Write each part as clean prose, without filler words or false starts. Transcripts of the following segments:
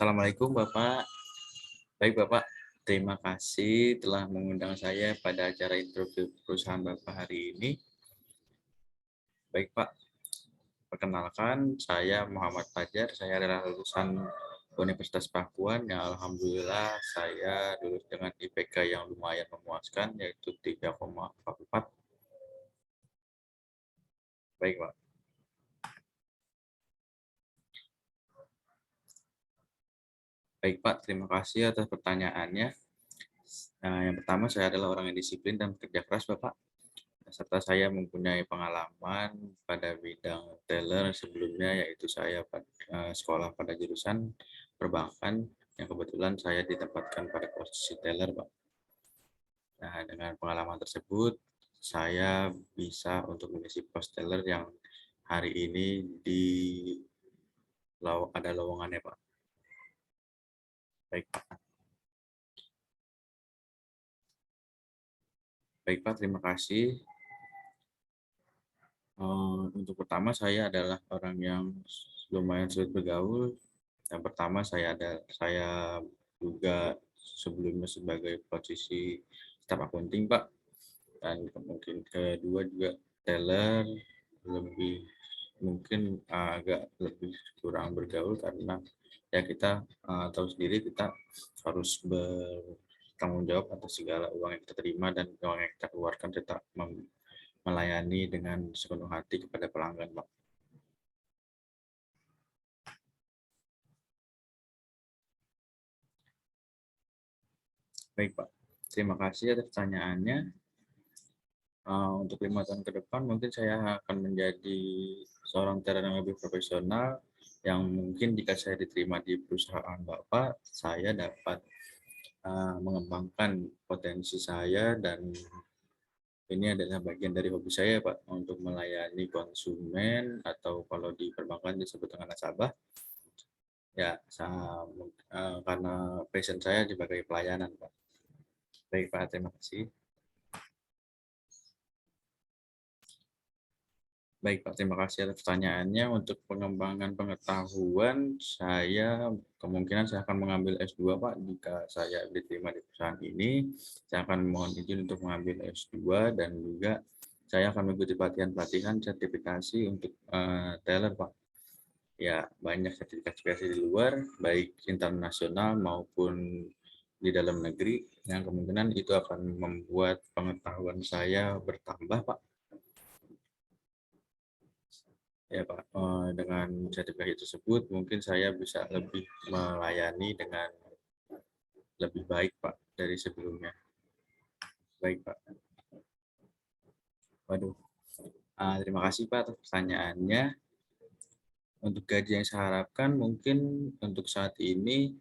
Assalamualaikum Bapak. Baik Bapak, terima kasih telah mengundang saya pada acara interview perusahaan Bapak hari ini. Baik Pak, perkenalkan saya Muhammad Fajar, saya adalah lulusan Universitas Pakuan yang alhamdulillah saya lulus dengan IPK yang lumayan memuaskan yaitu 3,44. Baik Pak. Baik Pak, terima kasih atas pertanyaannya. Nah, yang pertama saya adalah orang yang disiplin dan bekerja keras Bapak. Serta saya mempunyai pengalaman pada bidang teller sebelumnya, yaitu saya sekolah pada jurusan perbankan, yang kebetulan saya ditempatkan pada posisi teller, Pak. Nah, dengan pengalaman tersebut, saya bisa untuk mengisi pos teller yang hari ini ada lowongannya, Pak. Baik, Pak. Baik, Pak, terima kasih. Untuk pertama, saya adalah orang yang lumayan sulit bergaul. Yang pertama saya juga sebelumnya sebagai posisi staf akunting, Pak. Dan mungkin kedua juga teller lebih mungkin agak lebih kurang bergaul karena ya kita tahu sendiri kita harus bertanggung jawab atas segala uang yang kita terima dan uang yang kita keluarkan kita melayani dengan sepenuh hati kepada pelanggan, Pak. Baik, Pak. Terima kasih atas pertanyaannya. Untuk 5 tahun ke depan mungkin saya akan menjadi seorang teller yang lebih profesional, yang mungkin jika saya diterima di perusahaan Bapak, saya dapat mengembangkan potensi saya dan ini adalah bagian dari hobi saya, Pak, untuk melayani konsumen atau kalau di perbankan disebut dengan nasabah. Ya, karena passion saya sebagai pelayanan, Pak. Baik, Pak, terima kasih. Baik, Pak, terima kasih atas pertanyaannya. Untuk pengembangan pengetahuan, kemungkinan saya akan mengambil S2, Pak. Jika saya diterima di perusahaan ini, saya akan mohon izin untuk mengambil S2 dan juga saya akan mengikuti pelatihan-pelatihan sertifikasi untuk teller, Pak. Ya, banyak sertifikasi di luar, baik internasional maupun di dalam negeri, yang kemungkinan itu akan membuat pengetahuan saya bertambah, Pak. Ya Pak, dengan sertifikasi tersebut mungkin saya bisa lebih melayani dengan lebih baik Pak dari sebelumnya. Baik Pak. Waduh, terima kasih Pak atas pertanyaannya. Untuk gaji yang saya harapkan mungkin untuk saat ini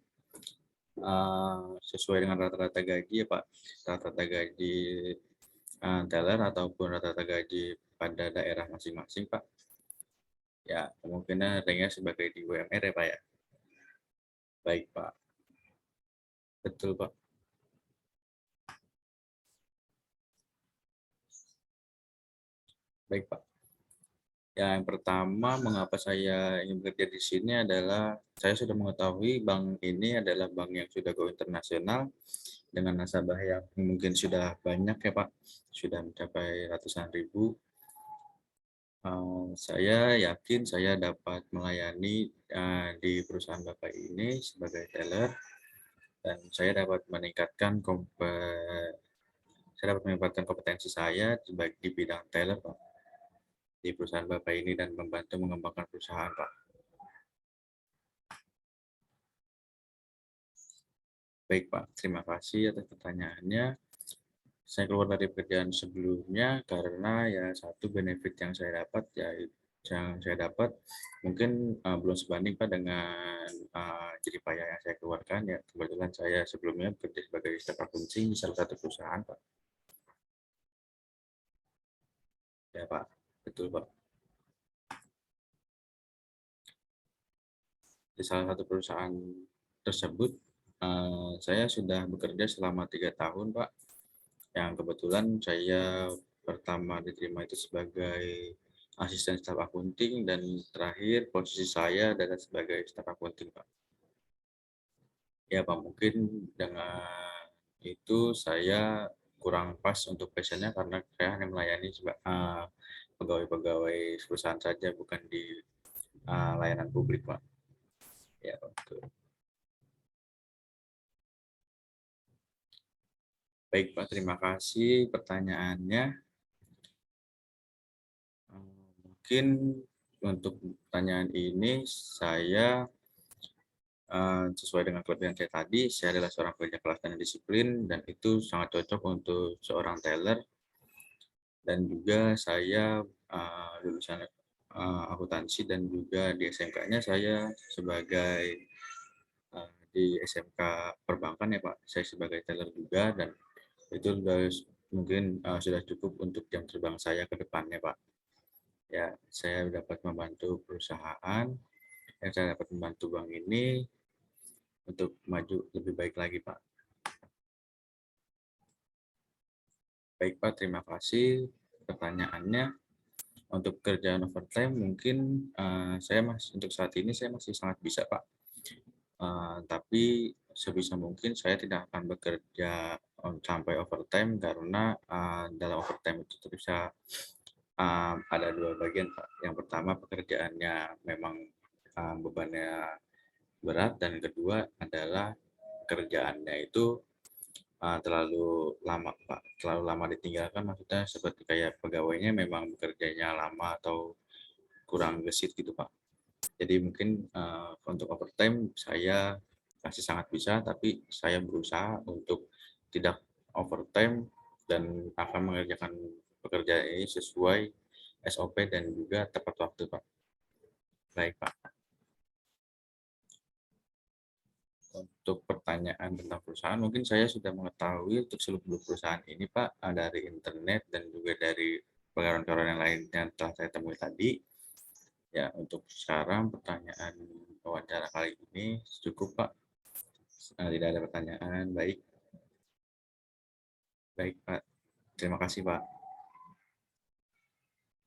sesuai dengan rata-rata gaji ya Pak. Rata-rata gaji teller ataupun rata-rata gaji pada daerah masing-masing Pak. Ya, kemungkinan ringnya sebagai di UMR ya Pak ya. Baik Pak. Betul Pak. Baik Pak. Ya, yang pertama, mengapa saya ingin bekerja di sini adalah saya sudah mengetahui bank ini adalah bank yang sudah go internasional dengan nasabah yang mungkin sudah banyak ya Pak, sudah mencapai ratusan ribu. Saya yakin saya dapat melayani di perusahaan Bapak ini sebagai teller dan saya dapat meningkatkan kompetensi saya di bidang teller Pak, di perusahaan Bapak ini dan membantu mengembangkan perusahaan Pak. Baik Pak, terima kasih atas pertanyaannya. Saya keluar dari pekerjaan sebelumnya karena ya satu benefit yang saya dapat mungkin belum sebanding Pak dengan jerih payah yang saya keluarkan ya. Kebetulan saya sebelumnya bekerja sebagai staf akunting di salah satu perusahaan Pak. Ya Pak, betul Pak. Di salah satu perusahaan tersebut saya sudah bekerja selama 3 tahun Pak. Yang kebetulan saya pertama diterima itu sebagai asisten staf akunting dan terakhir posisi saya adalah sebagai staf akunting, Pak. Ya Pak, mungkin dengan itu saya kurang pas untuk passion-nya karena saya hanya melayani pegawai-pegawai perusahaan saja, bukan di layanan publik, Pak. Ya, betul. Baik, Pak. Terima kasih pertanyaannya. Mungkin untuk pertanyaan ini saya sesuai dengan kelebihan saya tadi, saya adalah seorang pekerja kelas dan disiplin dan itu sangat cocok untuk seorang teller dan juga saya lulusan akuntansi dan juga di SMK-nya saya sebagai di SMK perbankan ya Pak, saya sebagai teller juga dan itu sudah mungkin sudah cukup untuk jam terbang saya ke depannya Pak. Ya, saya dapat membantu perusahaan, dan saya dapat membantu bank ini untuk maju lebih baik lagi Pak. Baik Pak, terima kasih pertanyaannya. Untuk kerjaan overtime mungkin saya masih untuk saat ini saya masih sangat bisa Pak. Tapi sebisa mungkin saya tidak akan bekerja sampai overtime karena dalam overtime itu bisa ada dua bagian Pak. Yang pertama pekerjaannya memang bebannya berat dan kedua adalah kerjaannya itu terlalu lama Pak. Terlalu lama ditinggalkan maksudnya seperti kayak pegawainya memang bekerjanya lama atau kurang gesit gitu Pak. Jadi mungkin untuk overtime saya masih sangat bisa, tapi saya berusaha untuk tidak overtime dan akan mengerjakan pekerjaan ini sesuai SOP dan juga tepat waktu, Pak. Baik, Pak. Untuk pertanyaan tentang perusahaan, mungkin saya sudah mengetahui untuk seluruh perusahaan ini, Pak, dari internet dan juga dari pengalaman yang lain yang telah saya temui tadi. Ya, untuk sekarang pertanyaan wawancara kali ini cukup, Pak. Tidak ada pertanyaan. Baik, baik, Pak. Terima kasih, Pak.